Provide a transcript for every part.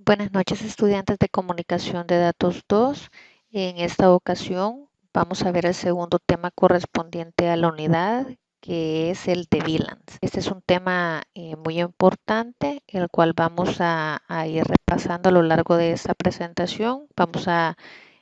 Buenas noches, estudiantes de Comunicación de Datos 2. En esta ocasión vamos a ver el segundo tema correspondiente a la unidad, que es el de VLANs. Este es un tema muy importante, el cual vamos a ir repasando a lo largo de esta presentación. Vamos a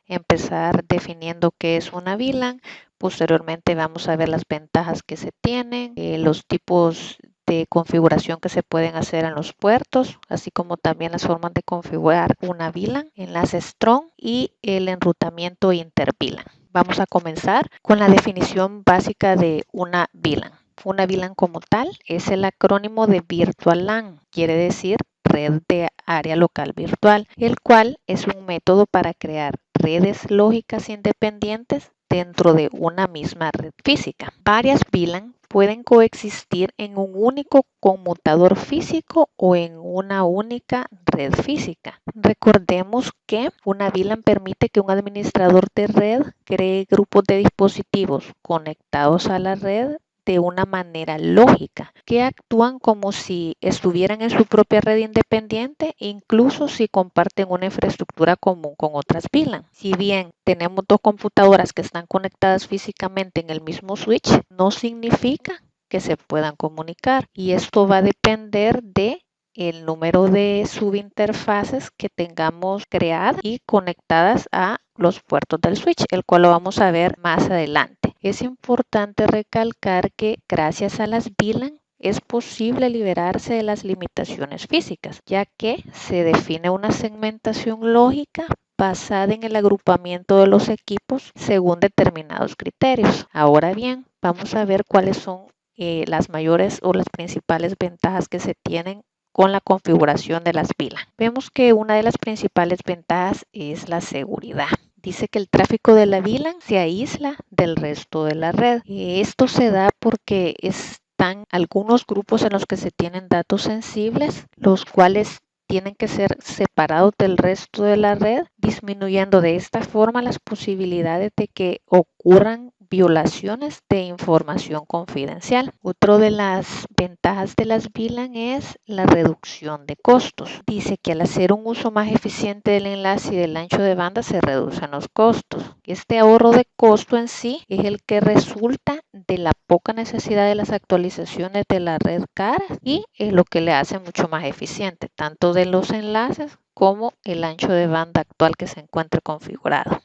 empezar definiendo qué es una VLAN. Posteriormente vamos a ver las ventajas que se tienen, los tipos de configuración que se pueden hacer en los puertos, así como también las formas de configurar una VLAN, enlaces strong y el enrutamiento inter-VLAN. Vamos a comenzar con la definición básica de una VLAN. Una VLAN como tal es el acrónimo de Virtual LAN, quiere decir red de área local virtual, el cual es un método para crear redes lógicas independientes dentro de una misma red física. Varias VLAN pueden coexistir en un único conmutador físico o en una única red física. Recordemos que una VLAN permite que un administrador de red cree grupos de dispositivos conectados a la red de una manera lógica, que actúan como si estuvieran en su propia red independiente, incluso si comparten una infraestructura común con otras VLAN. Si bien tenemos dos computadoras que están conectadas físicamente en el mismo switch, no significa que se puedan comunicar, y esto va a depender de el número de subinterfaces que tengamos creadas y conectadas a los puertos del switch, el cual lo vamos a ver más adelante. Es importante recalcar que gracias a las VLAN es posible liberarse de las limitaciones físicas, ya que se define una segmentación lógica basada en el agrupamiento de los equipos según determinados criterios. Ahora bien, vamos a ver cuáles son las mayores o las principales ventajas que se tienen con la configuración de las VLAN. Vemos que una de las principales ventajas es la seguridad. Dice que el tráfico de la VLAN se aísla del resto de la red. Esto se da porque están algunos grupos en los que se tienen datos sensibles, los cuales tienen que ser separados del resto de la red, disminuyendo de esta forma las posibilidades de que ocurran violaciones de información confidencial. Otra de las ventajas de las VLAN es la reducción de costos. Dice que al hacer un uso más eficiente del enlace y del ancho de banda se reducen los costos. Este ahorro de costo en sí es el que resulta de la poca necesidad de las actualizaciones de la red cara y es lo que le hace mucho más eficiente, tanto de los enlaces como el ancho de banda actual que se encuentra configurado.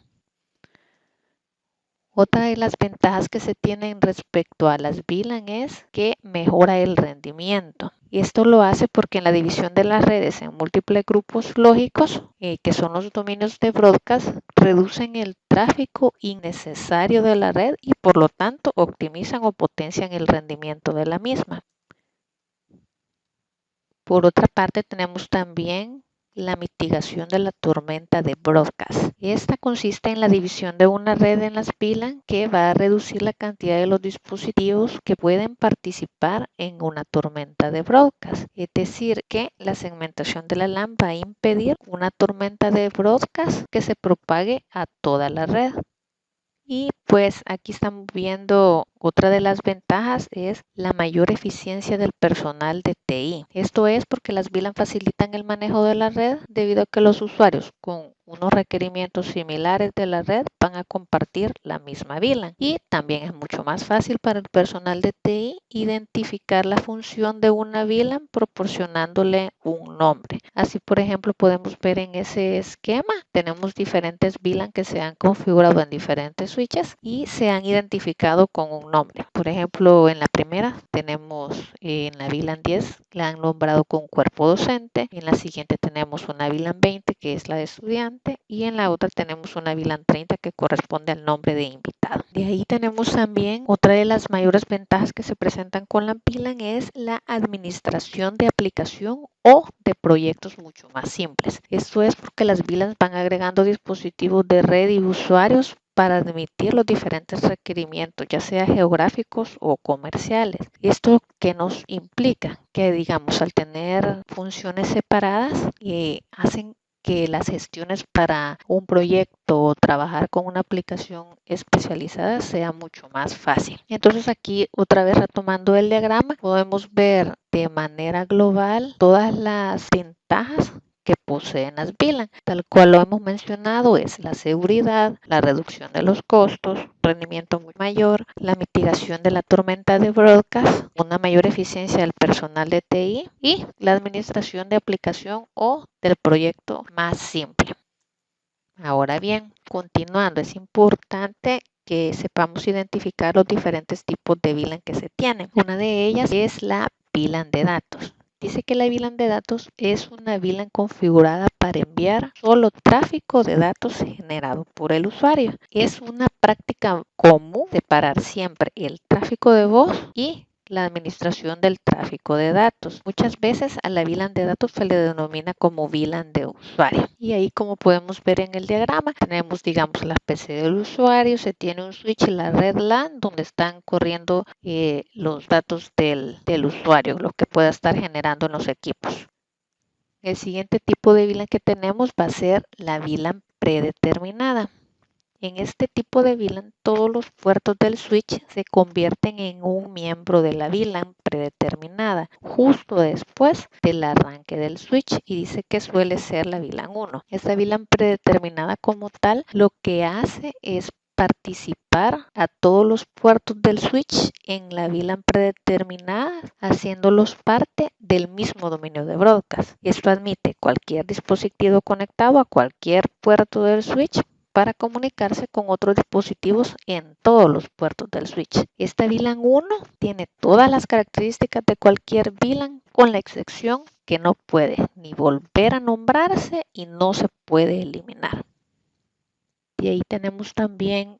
Otra de las ventajas que se tienen respecto a las VLAN es que mejora el rendimiento. Y esto lo hace porque en la división de las redes en múltiples grupos lógicos, que son los dominios de broadcast, reducen el tráfico innecesario de la red y por lo tanto optimizan o potencian el rendimiento de la misma. Por otra parte, tenemos también la mitigación de la tormenta de broadcast. Esta consiste en la división de una red en las VLAN que va a reducir la cantidad de los dispositivos que pueden participar en una tormenta de broadcast. Es decir, que la segmentación de la LAN va a impedir una tormenta de broadcast que se propague a toda la red. Y pues aquí estamos viendo otra de las ventajas es la mayor eficiencia del personal de TI. Esto es porque las VLAN facilitan el manejo de la red debido a que los usuarios con unos requerimientos similares de la red van a compartir la misma VLAN. Y también es mucho más fácil para el personal de TI identificar la función de una VLAN proporcionándole un nombre. Así, por ejemplo, podemos ver en ese esquema, tenemos diferentes VLAN que se han configurado en diferentes switches y se han identificado con un nombre. Por ejemplo, en la primera tenemos en la VLAN 10, la han nombrado con cuerpo docente. En la siguiente tenemos una VLAN 20 que es la de estudiante y en la otra tenemos una VLAN 30 que corresponde al nombre de invitado. De ahí tenemos también otra de las mayores ventajas que se presentan con la VLAN es la administración de aplicación o de proyectos mucho más simples. Esto es porque las VLANs van agregando dispositivos de red y usuarios para admitir los diferentes requerimientos, ya sea geográficos o comerciales. ¿Esto qué nos implica? Que digamos, al tener funciones separadas, hacen que las gestiones para un proyecto o trabajar con una aplicación especializada sea mucho más fácil. Entonces aquí otra vez retomando el diagrama, podemos ver de manera global todas las ventajas que poseen las VLAN. Tal cual lo hemos mencionado, es la seguridad, la reducción de los costos, rendimiento muy mayor, la mitigación de la tormenta de broadcast, una mayor eficiencia del personal de TI y la administración de aplicación o del proyecto más simple. Ahora bien, continuando, es importante que sepamos identificar los diferentes tipos de VLAN que se tienen. Una de ellas es la VLAN de datos. Dice que la VLAN de datos es una VLAN configurada para enviar solo tráfico de datos generado por el usuario. Es una práctica común separar siempre el tráfico de voz y la administración del tráfico de datos. Muchas veces a la VLAN de datos se le denomina como VLAN de usuario. Y ahí, como podemos ver en el diagrama, tenemos, digamos, la PC del usuario, se tiene un switch y la red LAN donde están corriendo los datos del usuario, lo que pueda estar generando en los equipos. El siguiente tipo de VLAN que tenemos va a ser la VLAN predeterminada. En este tipo de VLAN, todos los puertos del switch se convierten en un miembro de la VLAN predeterminada justo después del arranque del switch y dice que suele ser la VLAN 1. Esta VLAN predeterminada como tal lo que hace es participar a todos los puertos del switch en la VLAN predeterminada, haciéndolos parte del mismo dominio de broadcast. Esto admite cualquier dispositivo conectado a cualquier puerto del switch para comunicarse con otros dispositivos en todos los puertos del switch. Esta VLAN 1 tiene todas las características de cualquier VLAN, con la excepción que no puede ni volver a nombrarse y no se puede eliminar. Y ahí tenemos también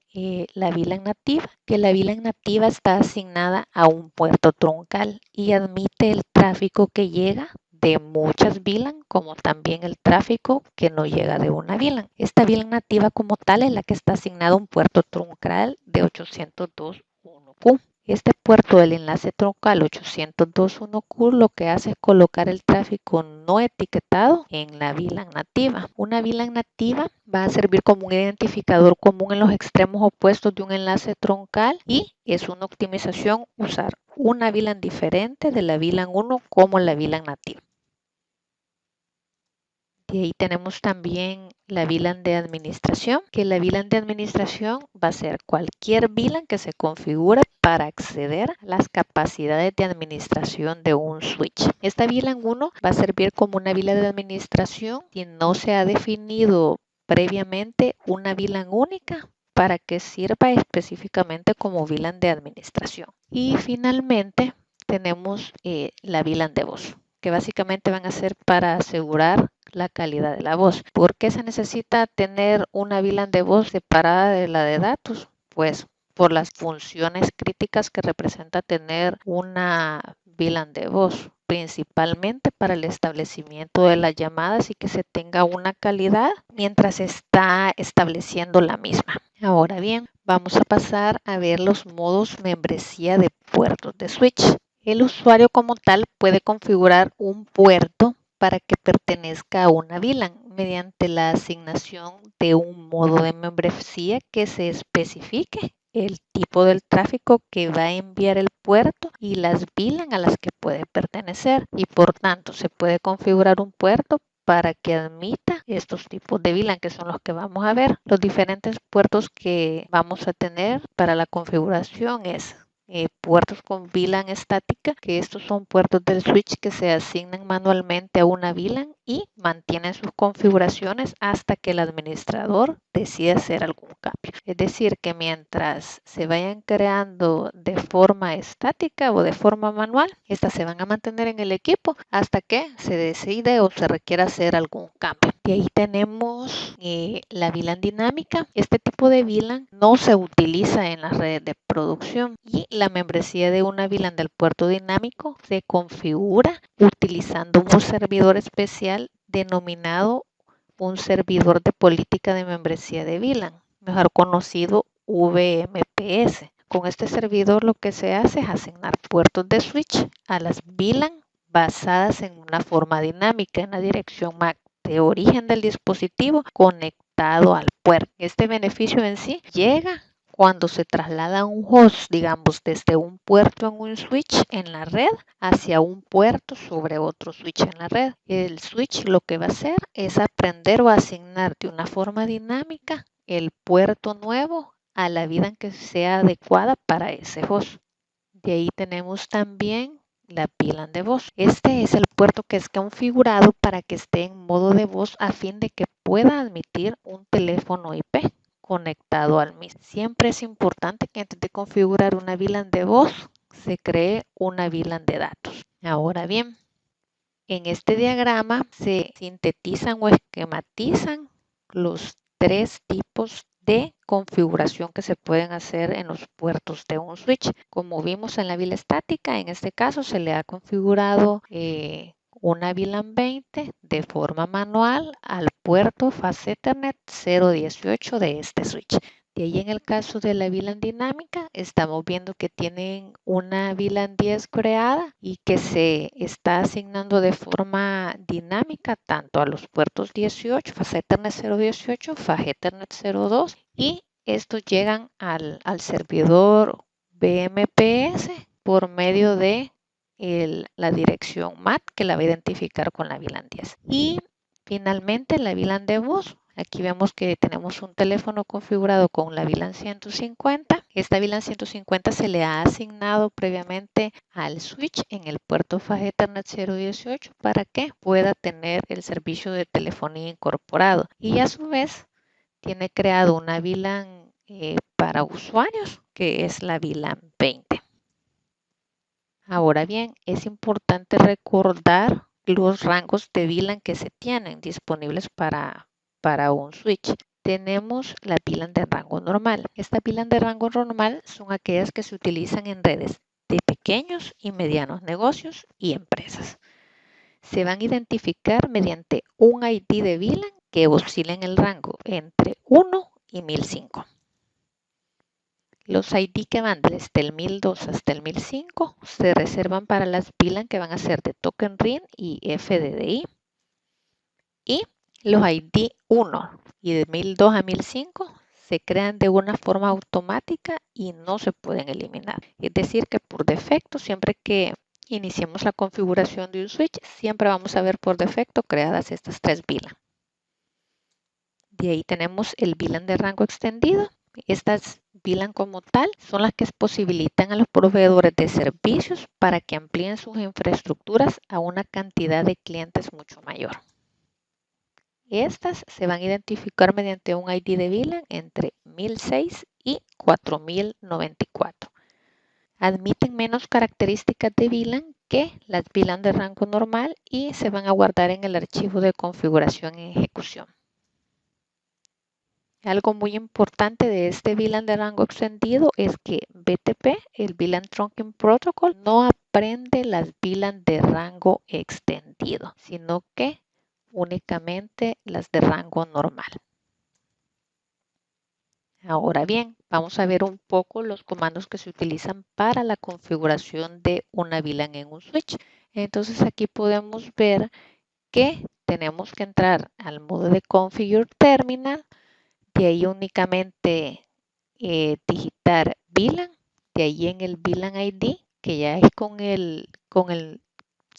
la VLAN nativa, que la VLAN nativa está asignada a un puerto troncal y admite el tráfico que llega de muchas VLAN, como también el tráfico que no llega de una VLAN. Esta VLAN nativa como tal es la que está asignada a un puerto troncal de 802.1Q. Este puerto del enlace troncal 802.1Q lo que hace es colocar el tráfico no etiquetado en la VLAN nativa. Una VLAN nativa va a servir como un identificador común en los extremos opuestos de un enlace troncal y es una optimización usar una VLAN diferente de la VLAN 1 como la VLAN nativa. Y ahí tenemos también la VLAN de administración, que la VLAN de administración va a ser cualquier VLAN que se configure para acceder a las capacidades de administración de un switch. Esta VLAN 1 va a servir como una VLAN de administración si no se ha definido previamente una VLAN única para que sirva específicamente como VLAN de administración. Y finalmente tenemos la VLAN de voz, que básicamente van a ser para asegurar la calidad de la voz. ¿Por qué se necesita tener una VLAN de voz separada de la de datos? Pues por las funciones críticas que representa tener una VLAN de voz, principalmente para el establecimiento de las llamadas y que se tenga una calidad mientras se está estableciendo la misma. Ahora bien, vamos a pasar a ver los modos membresía de puertos de switch. El usuario como tal puede configurar un puerto para que pertenezca a una VLAN mediante la asignación de un modo de membresía que se especifique el tipo del tráfico que va a enviar el puerto y las VLAN a las que puede pertenecer, y por tanto se puede configurar un puerto para que admita estos tipos de VLAN, que son los que vamos a ver. Los diferentes puertos que vamos a tener para la configuración es puertos con VLAN estática, que estos son puertos del switch que se asignan manualmente a una VLAN y mantienen sus configuraciones hasta que el administrador decide hacer algún cambio. Es decir, que mientras se vayan creando de forma estática o de forma manual, estas se van a mantener en el equipo hasta que se decide o se requiera hacer algún cambio. Y ahí tenemos la VLAN dinámica. Este tipo de VLAN no se utiliza en las redes de producción y la membresía de una VLAN del puerto dinámico se configura utilizando un servidor especial denominado un servidor de política de membresía de VLAN, mejor conocido VMPS. Con este servidor lo que se hace es asignar puertos de switch a las VLAN basadas en una forma dinámica en la dirección MAC de origen del dispositivo conectado al puerto. Este beneficio en sí llega cuando se traslada un host, digamos, desde un puerto en un switch en la red hacia un puerto sobre otro switch en la red. El switch lo que va a hacer es aprender o asignar de una forma dinámica el puerto nuevo a la vida que sea adecuada para ese host. De ahí tenemos también la VLAN de voz. Este es el puerto que es configurado para que esté en modo de voz a fin de que pueda admitir un teléfono IP conectado al mismo. Siempre es importante que antes de configurar una VLAN de voz se cree una VLAN de datos. Ahora bien, en este diagrama se sintetizan o esquematizan los tres tipos de configuración que se pueden hacer en los puertos de un switch. Como vimos en la VLAN estática, en este caso se le ha configurado una VLAN 20 de forma manual al puerto Fast Ethernet 018 de este switch. De ahí en el caso de la VLAN dinámica, estamos viendo que tienen una VLAN 10 creada y que se está asignando de forma dinámica tanto a los puertos 18, Fast Ethernet 018, Fast Ethernet 02 y estos llegan al servidor BMPS por medio de la dirección MAC que la va a identificar con la VLAN 10. Y finalmente la VLAN de voz. Aquí vemos que tenemos un teléfono configurado con la VLAN 150. Esta VLAN 150 se le ha asignado previamente al switch en el puerto Fast Ethernet 018 para que pueda tener el servicio de telefonía incorporado. Y a su vez tiene creado una VLAN para usuarios que es la VLAN 20. Ahora bien, es importante recordar los rangos de VLAN que se tienen disponibles para un switch. Tenemos la VLAN de rango normal. Esta VLAN de rango normal son aquellas que se utilizan en redes de pequeños y medianos negocios y empresas. Se van a identificar mediante un ID de VLAN que oscila en el rango entre 1 y 1005. Los ID que van desde el 1002 hasta el 1005 se reservan para las VLAN que van a ser de token ring y FDDI. Y los ID 1 y de 1002 a 1005 se crean de una forma automática y no se pueden eliminar. Es decir, que por defecto, siempre que iniciemos la configuración de un switch, siempre vamos a ver por defecto creadas estas tres VLAN. De ahí tenemos el VLAN de rango extendido. Estas VLAN como tal son las que posibilitan a los proveedores de servicios para que amplíen sus infraestructuras a una cantidad de clientes mucho mayor. Estas se van a identificar mediante un ID de VLAN entre 1006 y 4094. Admiten menos características de VLAN que las VLAN de rango normal y se van a guardar en el archivo de configuración en ejecución. Algo muy importante de este VLAN de rango extendido es que BTP, el VLAN Trunking Protocol, no aprende las VLAN de rango extendido, sino que únicamente las de rango normal. Ahora bien, vamos a ver un poco los comandos que se utilizan para la configuración de una VLAN en un switch. Entonces aquí podemos ver que tenemos que entrar al modo de Configure Terminal. De ahí únicamente digitar VLAN, de ahí en el VLAN ID, que ya es con el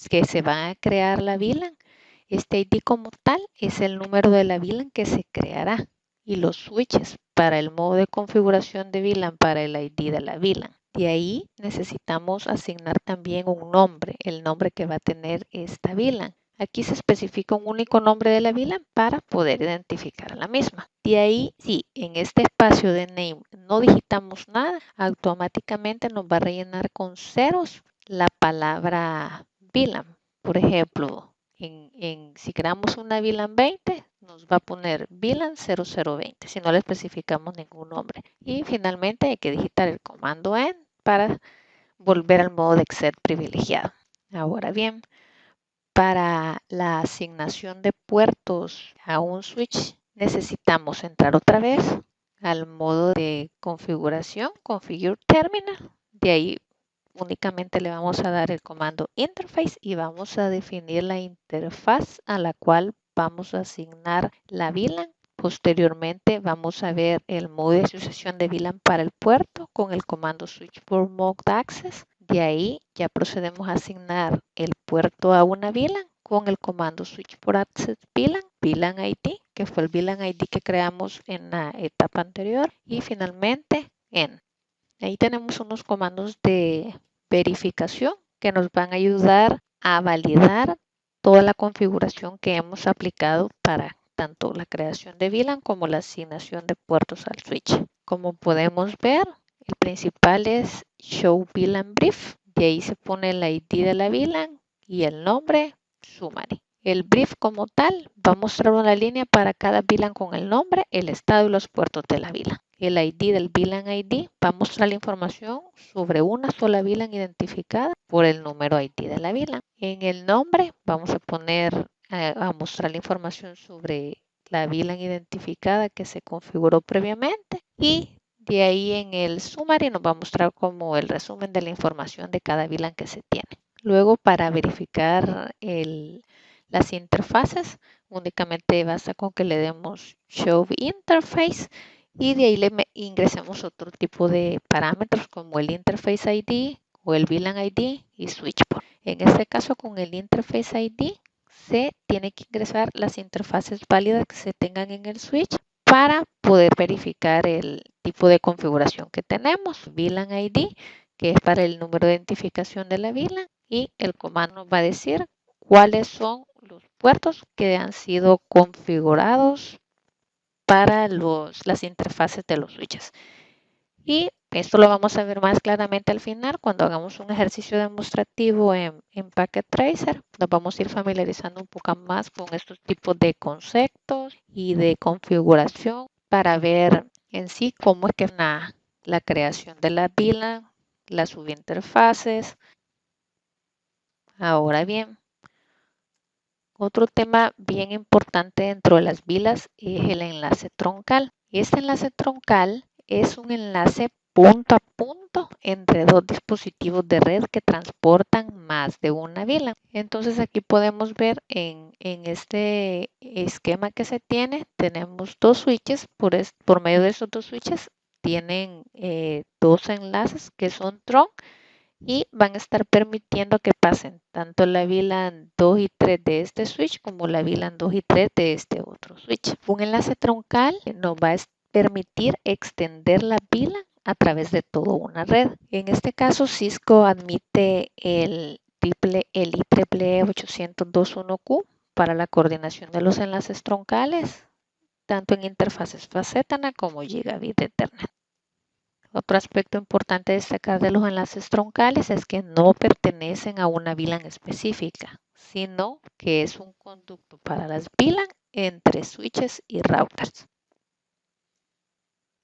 que se va a crear la VLAN. Este ID como tal es el número de la VLAN que se creará y los switches para el modo de configuración de VLAN para el ID de la VLAN. De ahí necesitamos asignar también un nombre, el nombre que va a tener esta VLAN. Aquí se especifica un único nombre de la VLAN para poder identificar a la misma. De ahí, si en este espacio de name no digitamos nada, automáticamente nos va a rellenar con ceros la palabra VLAN. Por ejemplo, si creamos una VLAN 20, nos va a poner VLAN 0020 si no le especificamos ningún nombre. Y finalmente hay que digitar el comando END para volver al modo de Exec privilegiado. Ahora bien, para la asignación de puertos a un switch necesitamos entrar otra vez al modo de configuración, Configure Terminal. De ahí únicamente le vamos a dar el comando Interface y vamos a definir la interfaz a la cual vamos a asignar la VLAN Posteriormente vamos a ver el modo de asociación de VLAN para el puerto con el comando switchport mode access. De ahí ya procedemos a asignar el puerto a una VLAN con el comando switchport access VLAN ID, que fue el VLAN ID que creamos en la etapa anterior. Y finalmente ahí tenemos unos comandos de verificación que nos van a ayudar a validar toda la configuración que hemos aplicado para tanto la creación de VLAN como la asignación de puertos al switch. Como podemos ver, el principal es Show VLAN Brief. De ahí se pone el ID de la VLAN y el nombre Summary. El brief como tal va a mostrar una línea para cada VLAN con el nombre, el estado y los puertos de la VLAN. El ID del VLAN ID va a mostrar la información sobre una sola VLAN identificada por el número ID de la VLAN. En el nombre vamos a poner a mostrar la información sobre la VLAN identificada que se configuró previamente, y de ahí en el summary nos va a mostrar como el resumen de la información de cada VLAN que se tiene. Luego, para verificar las interfaces, únicamente basta con que le demos Show Interface y de ahí le ingresemos otro tipo de parámetros como el Interface ID o el VLAN ID y Switchport. En este caso, con el Interface ID se tiene que ingresar las interfaces válidas que se tengan en el switch para poder verificar el tipo de configuración que tenemos. VLAN ID, que es para el número de identificación de la VLAN, y el comando nos va a decir cuáles son los puertos que han sido configurados para las interfaces de los switches. Y esto lo vamos a ver más claramente al final cuando hagamos un ejercicio demostrativo en Packet Tracer. Nos vamos a ir familiarizando un poco más con estos tipos de conceptos y de configuración para ver en sí cómo es que es la creación de la VLAN, las subinterfaces. Ahora bien, otro tema bien importante dentro de las VLANs es el enlace troncal. Este enlace troncal es un enlace punto a punto entre dos dispositivos de red que transportan más de una VLAN. Entonces aquí podemos ver en este esquema que se tiene, tenemos dos switches. Por medio de esos dos switches tienen dos enlaces que son trunk y van a estar permitiendo que pasen tanto la VLAN 2 y 3 de este switch como la VLAN 2 y 3 de este otro switch. Un enlace troncal nos va a permitir extender la VLAN a través de toda una red. En este caso, Cisco admite el IEEE 802.1Q para la coordinación de los enlaces troncales, tanto en interfaces fast Ethernet como Gigabit Ethernet. Otro aspecto importante a destacar de los enlaces troncales es que no pertenecen a una VLAN específica, sino que es un conducto para las VLAN entre switches y routers.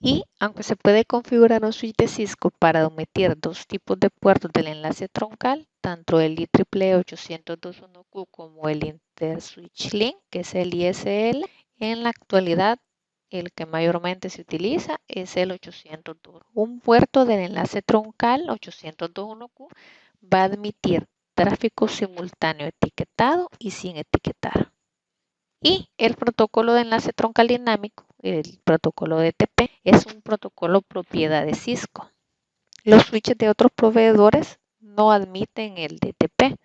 Y aunque se puede configurar un switch de Cisco para omitir dos tipos de puertos del enlace troncal, tanto el IEEE 802.1Q como el Interswitch Link, que es el ISL, en la actualidad el que mayormente se utiliza es el 802. Un puerto del enlace troncal 802.1Q va a admitir tráfico simultáneo etiquetado y sin etiquetar. Y el protocolo de enlace troncal dinámico, el protocolo DTP, es un protocolo propiedad de Cisco. Los switches de otros proveedores no admiten el DTP.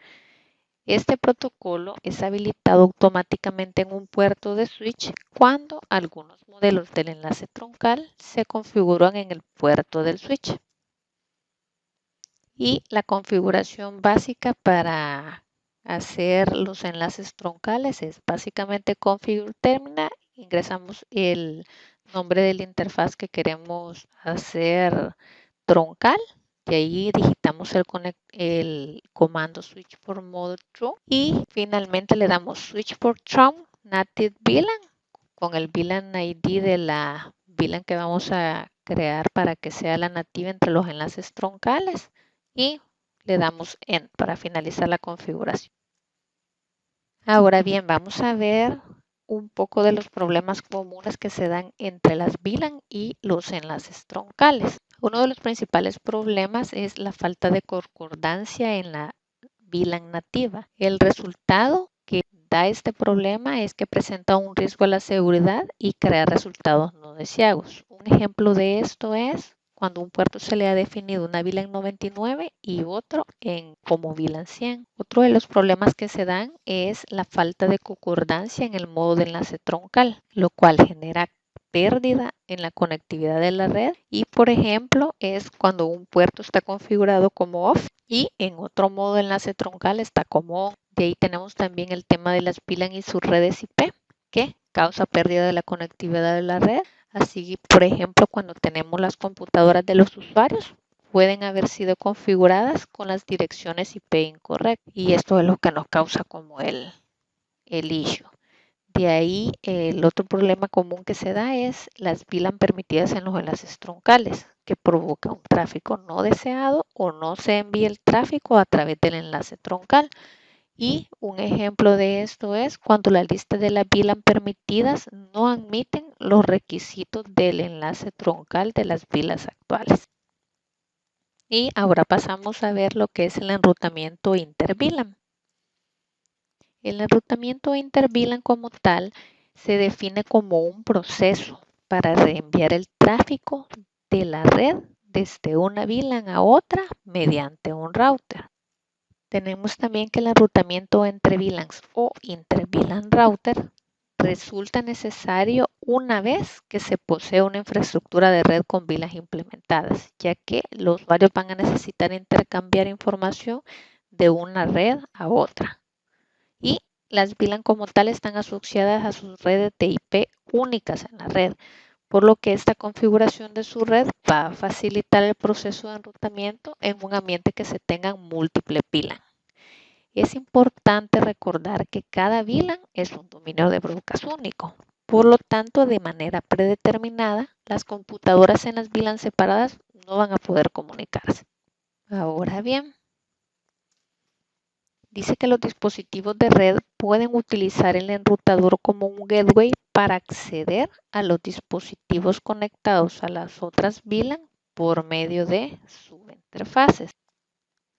Este protocolo es habilitado automáticamente en un puerto de switch cuando algunos modelos del enlace troncal se configuran en el puerto del switch. Y la configuración básica para hacer los enlaces troncales es básicamente configure terminal, ingresamos el nombre de la interfaz que queremos hacer troncal. De ahí digitamos el comando switchport mode true y finalmente le damos switchport trunk native VLAN con el VLAN ID de la VLAN que vamos a crear para que sea la nativa entre los enlaces troncales y le damos End para finalizar la configuración. Ahora bien, vamos a ver un poco de los problemas comunes que se dan entre las VLAN y los enlaces troncales. Uno de los principales problemas es la falta de concordancia en la VLAN nativa. El resultado que da este problema es que presenta un riesgo a la seguridad y crea resultados no deseados. Un ejemplo de esto es cuando un puerto se le ha definido una VLAN 99 y otro como VLAN 100. Otro de los problemas que se dan es la falta de concordancia en el modo de enlace troncal, lo cual genera pérdida en la conectividad de la red y, por ejemplo, es cuando un puerto está configurado como off y en otro modo de enlace troncal está como on. De ahí tenemos también el tema de las VLAN y sus redes IP que causa pérdida de la conectividad de la red. Así, por ejemplo, cuando tenemos las computadoras de los usuarios, pueden haber sido configuradas con las direcciones IP incorrectas y esto es lo que nos causa como el issue. De ahí, el otro problema común que se da es las VLAN permitidas en los enlaces troncales, que provoca un tráfico no deseado o no se envía el tráfico a través del enlace troncal. Y un ejemplo de esto es cuando la lista de las VLAN permitidas no admiten los requisitos del enlace troncal de las VLAN actuales. Y ahora pasamos a ver lo que es el enrutamiento inter-VLAN. El enrutamiento inter-VLAN como tal se define como un proceso para reenviar el tráfico de la red desde una VLAN a otra mediante un router. Tenemos también que el enrutamiento entre VLANs o inter-VLAN router resulta necesario una vez que se posee una infraestructura de red con VLANs implementadas, ya que los usuarios van a necesitar intercambiar información de una red a otra. Y las VLAN como tal están asociadas a sus redes de IP únicas en la red, por lo que esta configuración de su red va a facilitar el proceso de enrutamiento en un ambiente que se tengan múltiples VLAN. Es importante recordar que cada VLAN es un dominio de broadcast único. Por lo tanto, de manera predeterminada, las computadoras en las VLAN separadas no van a poder comunicarse. Ahora bien, dice que los dispositivos de red pueden utilizar el enrutador como un gateway para acceder a los dispositivos conectados a las otras VLAN por medio de subinterfaces.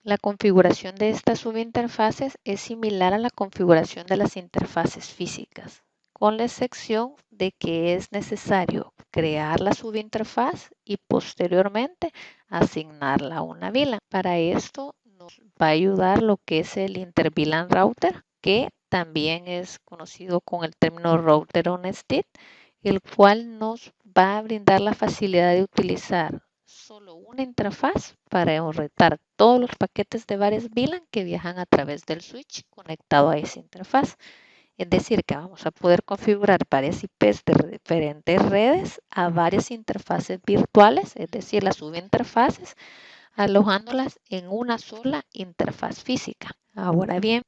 La configuración de estas subinterfaces es similar a la configuración de las interfaces físicas, con la excepción de que es necesario crear la subinterfaz y posteriormente asignarla a una VLAN. Para esto nos va a ayudar lo que es el inter-VLAN router, que también es conocido con el término router on stick, el cual nos va a brindar la facilidad de utilizar solo una interfaz para enrutar todos los paquetes de varias VLAN que viajan a través del switch conectado a esa interfaz. Es decir, que vamos a poder configurar varias IPs de diferentes redes a varias interfaces virtuales, es decir, las subinterfaces, alojándolas en una sola interfaz física. Ahora bien,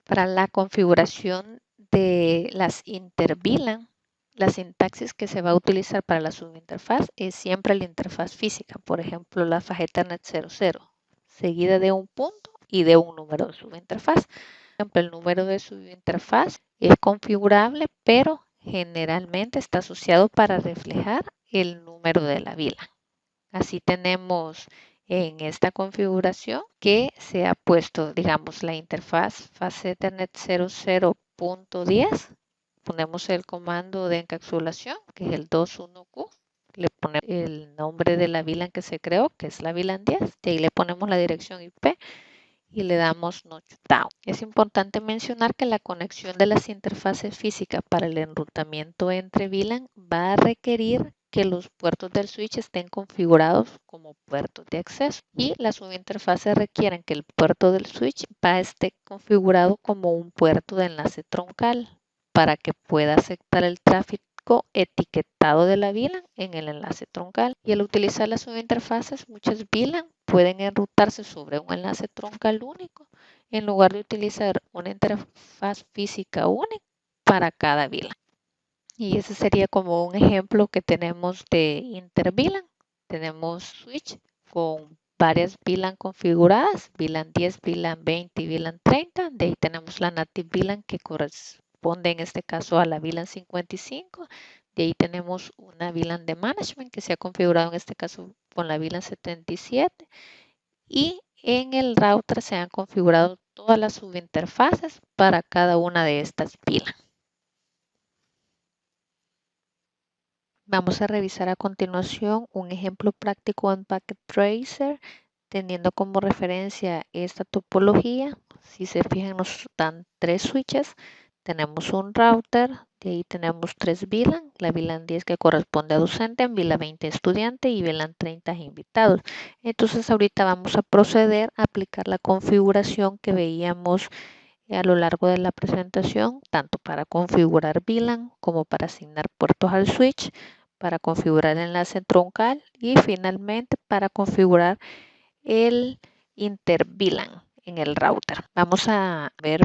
para la configuración de las inter-VLAN, la sintaxis que se va a utilizar para la subinterfaz es siempre la interfaz física. Por ejemplo, la faja Ethernet 00, seguida de un punto y de un número de subinterfaz. Por ejemplo, el número de subinterfaz es configurable, pero generalmente está asociado para reflejar el número de la VLAN. Así tenemos en esta configuración que se ha puesto, digamos, la interfaz fase Ethernet 00.10. Ponemos el comando de encapsulación, que es el 21Q. Le ponemos el nombre de la VLAN que se creó, que es la VLAN 10. De ahí le ponemos la dirección IP y le damos Notch Down. Es importante mencionar que la conexión de las interfaces físicas para el enrutamiento entre VLAN va a requerir que los puertos del switch estén configurados como puertos de acceso y las subinterfaces requieren que el puerto del switch esté configurado como un puerto de enlace troncal para que pueda aceptar el tráfico etiquetado de la VLAN en el enlace troncal. Y al utilizar las subinterfaces, muchas VLAN pueden enrutarse sobre un enlace troncal único en lugar de utilizar una interfaz física única para cada VLAN. Y ese sería como un ejemplo que tenemos de inter-VLAN. Tenemos switch con varias VLAN configuradas, VLAN 10, VLAN 20 y VLAN 30. De ahí tenemos la native VLAN que corresponde en este caso a la VLAN 55. De ahí tenemos una VLAN de management que se ha configurado en este caso con la VLAN 77. Y en el router se han configurado todas las subinterfaces para cada una de estas VLAN. Vamos a revisar a continuación un ejemplo práctico en Packet Tracer, teniendo como referencia esta topología. Si se fijan, nos dan 3 switches. Tenemos un router, de ahí tenemos 3 VLAN, la VLAN 10 que corresponde a docente, VLAN 20 estudiante y VLAN 30 invitados. Entonces ahorita vamos a proceder a aplicar la configuración que veíamos a lo largo de la presentación, tanto para configurar VLAN como para asignar puertos al switch, para configurar enlace troncal y finalmente para configurar el inter-VLAN en el router. Vamos a ver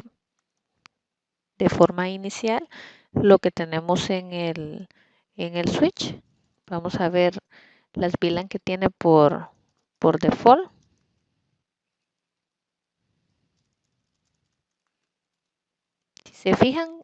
de forma inicial lo que tenemos en el switch. Vamos a ver las VLAN que tiene por default. Si se fijan,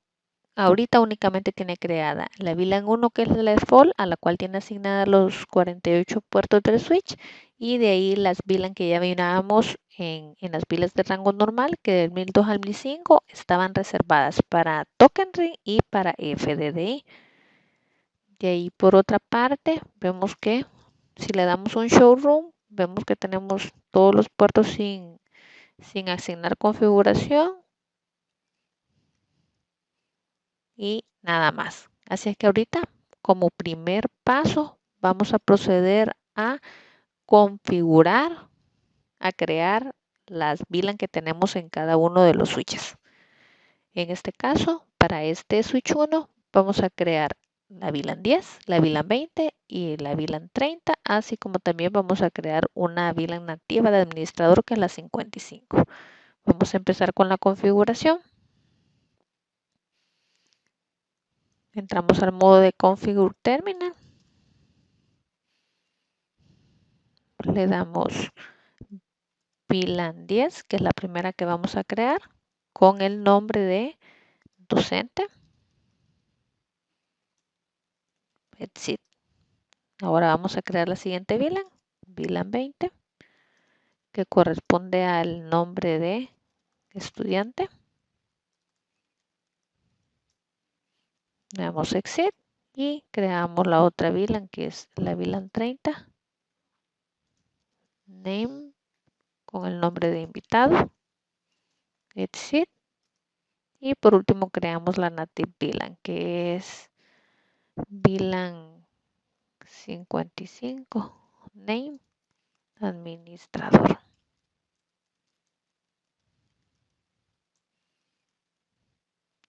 ahorita únicamente tiene creada la VLAN 1, que es la default, a la cual tiene asignadas los 48 puertos del switch, y de ahí las VLAN que ya mirábamos en las VLANs de rango normal, que del 1002 al 1005 estaban reservadas para Token Ring y para FDDI. De ahí por otra parte, vemos que si le damos un showroom, vemos que tenemos todos los puertos sin asignar configuración y nada más. Así es que ahorita, como primer paso, vamos a proceder a configurar, a crear las VLAN que tenemos en cada uno de los switches. En este caso, para este switch 1, vamos a crear la VLAN 10, la VLAN 20 y la VLAN 30, así como también vamos a crear una VLAN nativa de administrador, que es la 55. Vamos a empezar con la configuración. Entramos al modo de Configure Terminal. Le damos VLAN 10, que es la primera que vamos a crear, con el nombre de docente. That's it. Ahora vamos a crear la siguiente VLAN, VLAN 20, que corresponde al nombre de estudiante. Le damos Exit y creamos la otra VLAN, que es la VLAN 30. Name con el nombre de invitado. Exit. Y por último creamos la Native VLAN, que es VLAN 55. Name administrador.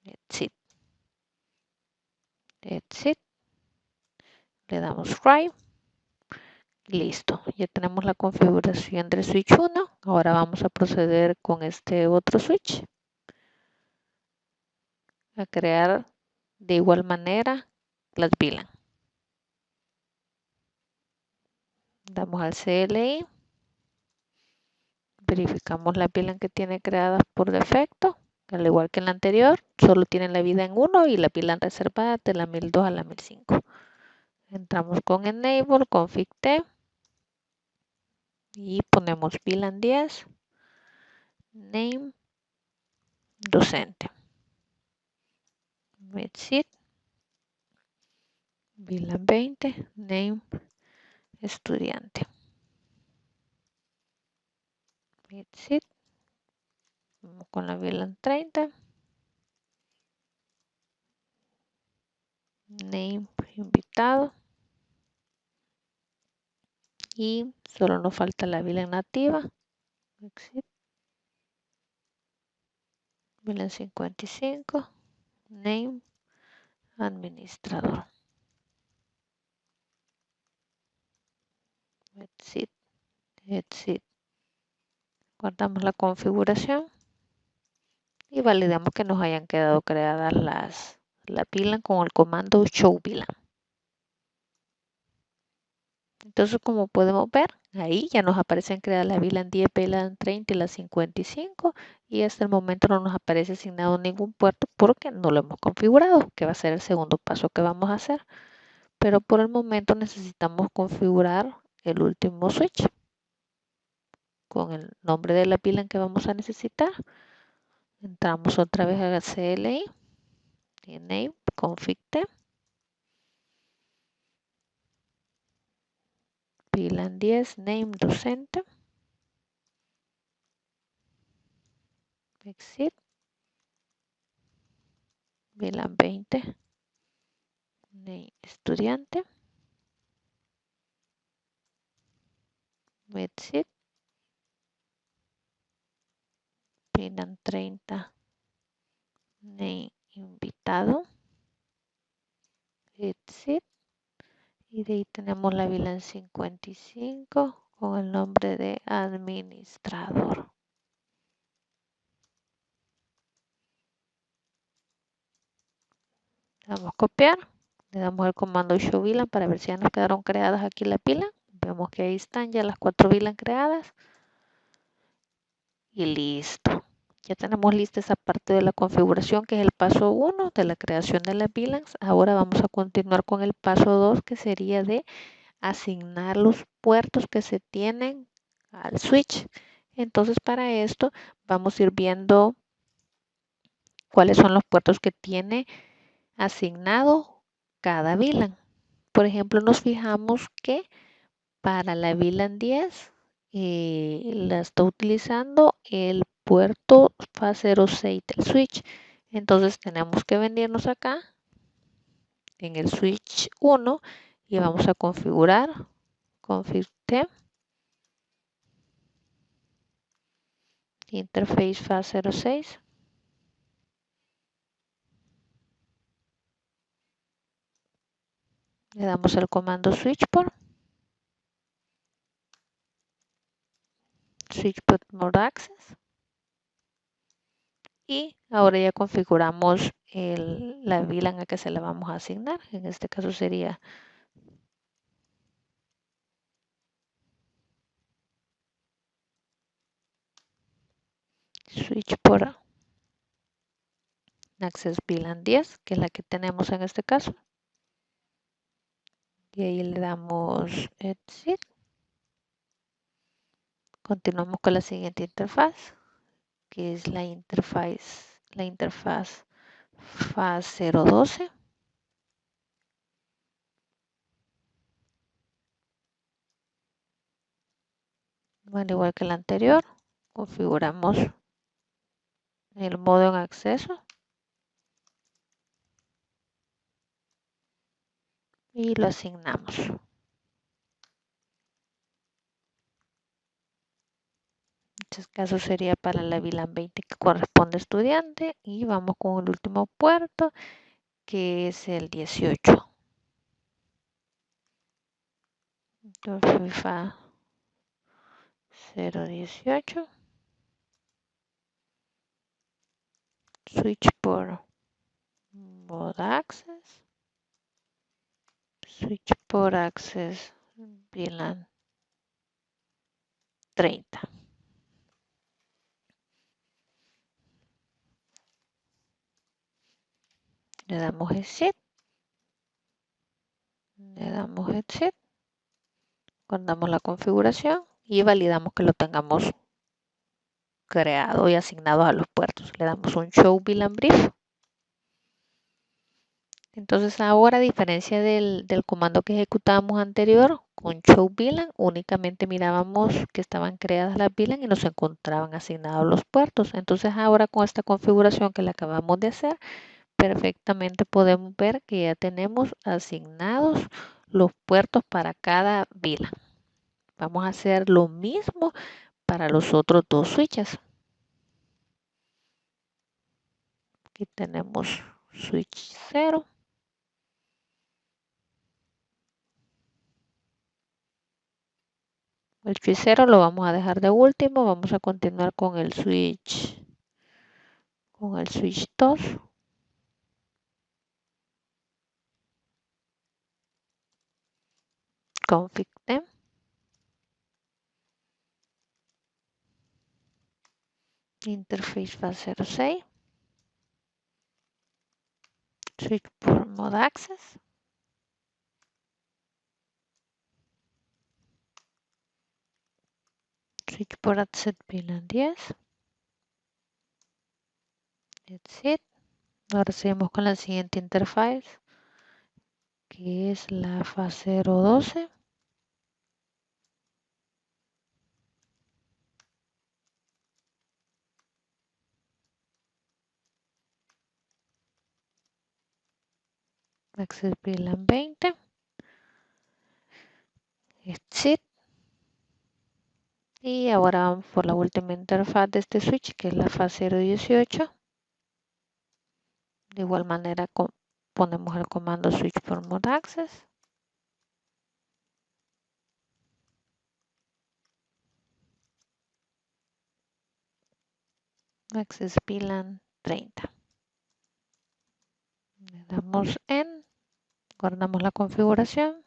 That's it. That's it. Le damos Try. Listo. Ya tenemos la configuración del switch 1. Ahora vamos a proceder con este otro switch. A crear de igual manera las VLAN. Damos al CLI. Verificamos la VLAN que tiene creadas por defecto. Al igual que en la anterior, solo tiene la VLAN 1 y la VLAN reservada de la 1002 a la 1005. Entramos con Enable, Config T y ponemos VLAN 10, Name, docente. Exit, VLAN 20, Name, estudiante. Exit, vamos con la VLAN 30, Name, invitado. Y solo nos falta la VLAN nativa. Exit. VLAN 55. Name. Administrador. Exit. Exit. Guardamos la configuración. Y validamos que nos hayan quedado creadas la VLAN con el comando show VLAN. Entonces, como podemos ver, ahí ya nos aparecen creadas la VLAN 10, VLAN 30 y la 55, y hasta el momento no nos aparece asignado ningún puerto porque no lo hemos configurado, que va a ser el segundo paso que vamos a hacer. Pero por el momento necesitamos configurar el último switch con el nombre de la VLAN que vamos a necesitar. Entramos otra vez a CLI, name, config T, VLAN 10, name docente, exit, VLAN 20, name estudiante, exit, VLAN 30, name invitado, exit, y de ahí tenemos la VLAN 55 con el nombre de administrador. Le damos copiar, le damos el comando show VLAN para ver si ya nos quedaron creadas aquí la pila. Vemos que ahí están ya las 4 VLAN creadas. Y listo. Ya tenemos lista esa parte de la configuración que es el paso 1 de la creación de las VLANs. Ahora vamos a continuar con el paso 2 que sería de asignar los puertos que se tienen al switch. Entonces para esto vamos a ir viendo cuáles son los puertos que tiene asignado cada VLAN. Por ejemplo, nos fijamos que para la VLAN 10 la está utilizando el puerto FA06 del switch. Entonces tenemos que venirnos acá en el switch 1 y vamos a configurar config T, interface FA06. Le damos el comando switchport mode access. Y ahora ya configuramos la VLAN a que se la vamos a asignar. En este caso sería switchport access VLAN 10, que es la que tenemos en este caso. Y ahí le damos exit. Continuamos con la siguiente interfaz, que es la interfaz FA012. Al igual que la anterior, configuramos el modo en acceso y lo asignamos. En este caso sería para la VLAN 20 que corresponde a estudiante y vamos con el último puerto que es el 18. Entonces FA018, switch por mode access, switch por access VLAN 30. Le damos exit, le damos exit, guardamos la configuración y validamos que lo tengamos creado y asignado a los puertos. Le damos un show VLAN brief. Entonces ahora, a diferencia del comando que ejecutábamos anterior, con show VLAN únicamente mirábamos que estaban creadas las VLAN y nos encontraban asignados los puertos. Entonces ahora con esta configuración que le acabamos de hacer, perfectamente podemos ver que ya tenemos asignados los puertos para cada VLAN. Vamos a hacer lo mismo para los otros dos switches. Aquí tenemos switch 0. El switch 0 lo vamos a dejar de último. Vamos a continuar con el switch 2. Config T. Interface FA06. Switch por mode access. Switch por access VLAN 10. That's it. Ahora seguimos con la siguiente interfaz, que es la fase 012. Access VLAN 20. That's it. Y ahora vamos por la última interfaz de este switch, que es la fase 018. De igual manera ponemos el comando switch for mode access. Access VLAN 30. Le damos en, guardamos la configuración.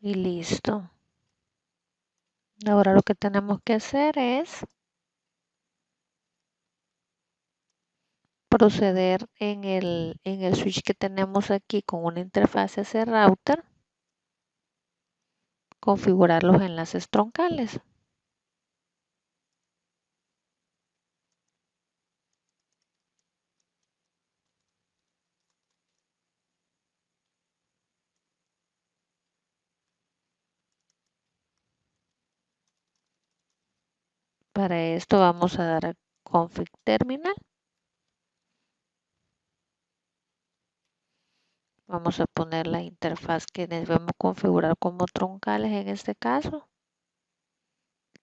Y listo. Ahora lo que tenemos que hacer es proceder en el switch que tenemos aquí con una interfaz hacia router, configurar los enlaces troncales. Para esto vamos a dar a config terminal. Vamos a poner la interfaz que debemos configurar como troncales en este caso,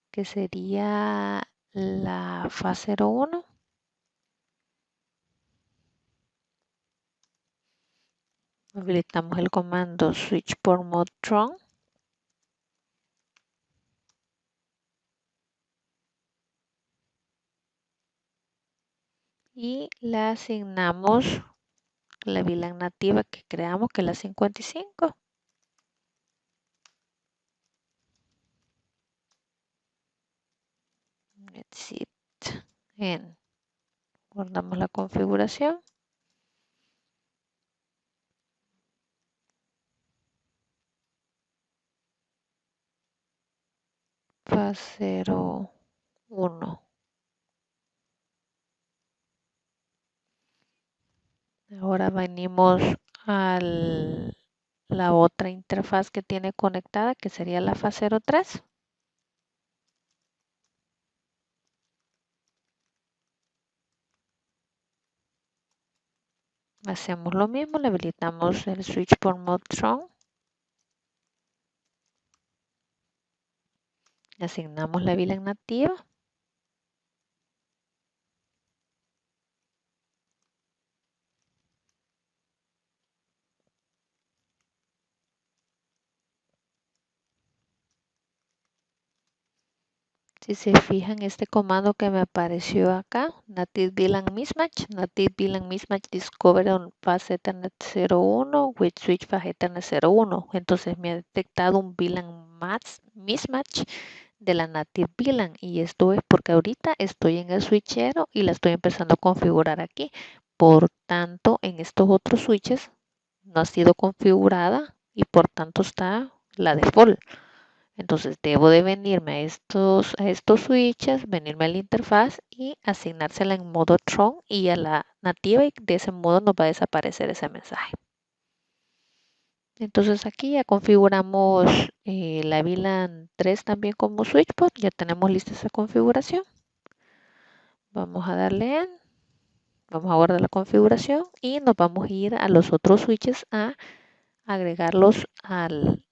que sería la fase 01. Habilitamos el comando switch por mode tron. Y le asignamos la VLAN nativa que creamos, que es la 55. That's it. Bien. Guardamos la configuración. Fase 01. Ahora venimos a la otra interfaz que tiene conectada, que sería la fase 03. Hacemos lo mismo, le habilitamos el switch por mode tron. Le asignamos la VLAN nativa. Si se fijan, este comando que me apareció acá, Native VLAN Mismatch, Native VLAN Mismatch Discovered on Fast Ethernet 01 with Switch Fast Ethernet 01. Entonces me ha detectado un VLAN Mismatch de la Native VLAN, y esto es porque ahorita estoy en el switchero y la estoy empezando a configurar aquí. Por tanto, en estos otros switches no ha sido configurada y por tanto está la default. Entonces debo de venirme a estos switches, venirme a la interfaz y asignársela en modo Tron y a la nativa, y de ese modo nos va a desaparecer ese mensaje. Entonces aquí ya configuramos la VLAN 3 también como switchport. Ya tenemos lista esa configuración. Vamos a darle en, vamos a guardar la configuración y nos vamos a ir a los otros switches a agregarlos al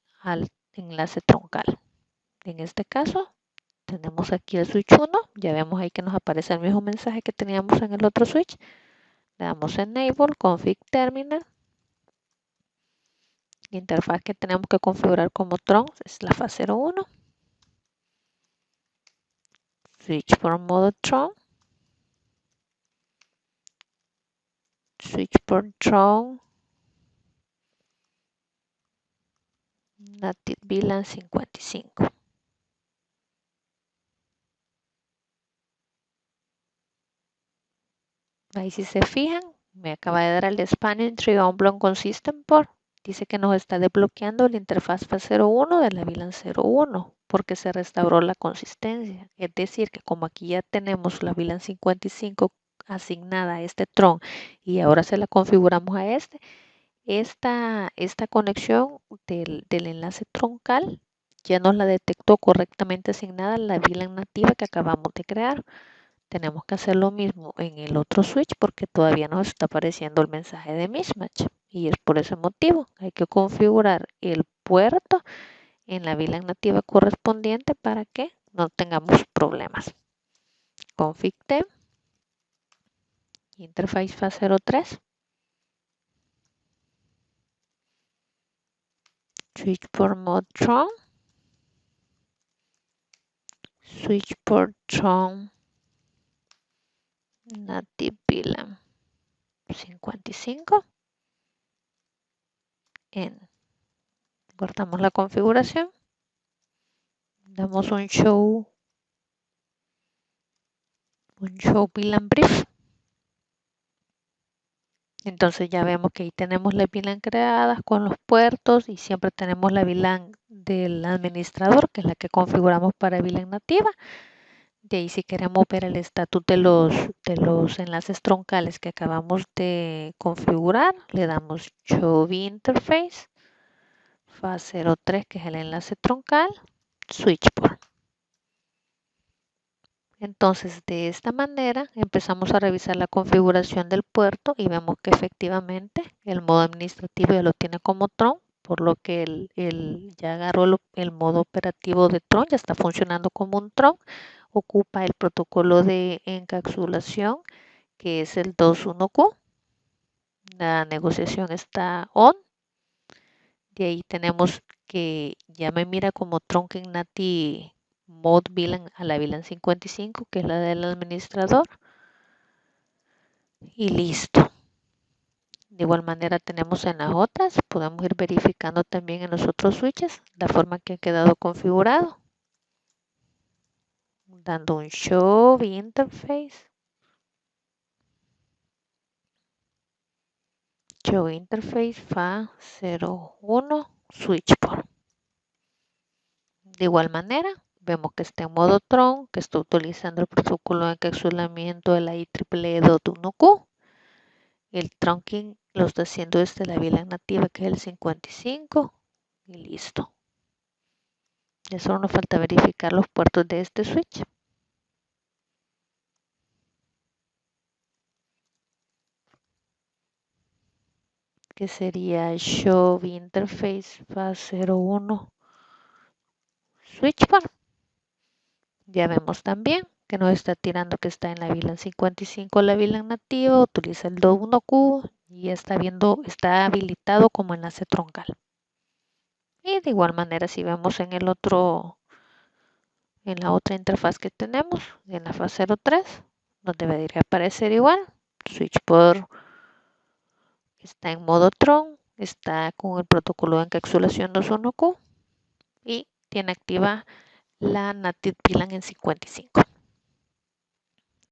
enlace troncal. En este caso tenemos aquí el switch 1, ya vemos ahí que nos aparece el mismo mensaje que teníamos en el otro switch. Le damos enable, config terminal. La interfaz que tenemos que configurar como tron es la fase 01. Switch por modo tron. Switch por tron. Native VLAN 55. Ahí si se fijan, me acaba de dar el Spanning Tree Unblock con System Port. Dice que nos está desbloqueando la interfaz FAT01 de la VLAN 01 porque se restauró la consistencia. Es decir, que como aquí ya tenemos la VLAN 55 asignada a este tron y ahora se la configuramos a esta conexión del enlace troncal ya nos la detectó correctamente asignada a la VLAN nativa que acabamos de crear. Tenemos que hacer lo mismo en el otro switch porque todavía nos está apareciendo el mensaje de mismatch y es por ese motivo. Hay que configurar el puerto en la VLAN nativa correspondiente para que no tengamos problemas. Config T, interface FAT03, switch port mode Tron, switch port Tron, native VLAN 55, guardamos la configuración, damos un show VLAN brief. Entonces ya vemos que ahí tenemos la VLAN creadas con los puertos y siempre tenemos la VLAN del administrador, que es la que configuramos para VLAN nativa. De ahí si queremos ver el estatus de los enlaces troncales que acabamos de configurar, le damos Show Interface, FAT03, que es el enlace troncal, Switch Port. Entonces, de esta manera empezamos a revisar la configuración del puerto y vemos que efectivamente el modo administrativo ya lo tiene como Tron, por lo que ya agarró el modo operativo de Tron, ya está funcionando como un Tron. Ocupa el protocolo de encapsulación, que es el 21Q. La negociación está on. De ahí tenemos que ya me mira como Trunking NATI Mode VLAN a la VLAN 55, que es la del administrador. Y listo. De igual manera tenemos en las otras, podemos ir verificando también en los otros switches la forma que ha quedado configurado. Dando un Show Interface. Show Interface FAT01 Switch Port. De igual manera, vemos que está en modo Tron, que está utilizando el protocolo de encapsulamiento de la IEEE 21Q. El trunking lo está haciendo desde la VLAN nativa, que es el 55. Y listo. Ya solo nos falta verificar los puertos de este switch. Que sería Show Interface FAT01 Switch Port. Ya vemos también que nos está tirando que está en la VLAN 55, la VLAN nativa, utiliza el 21Q y está habilitado como enlace troncal. Y de igual manera, si vemos en la otra interfaz que tenemos, en la FAT03, nos debería aparecer igual. Switch port está en modo Tron, está con el protocolo de encapsulación 21Q y tiene activa la Native VLAN en 55.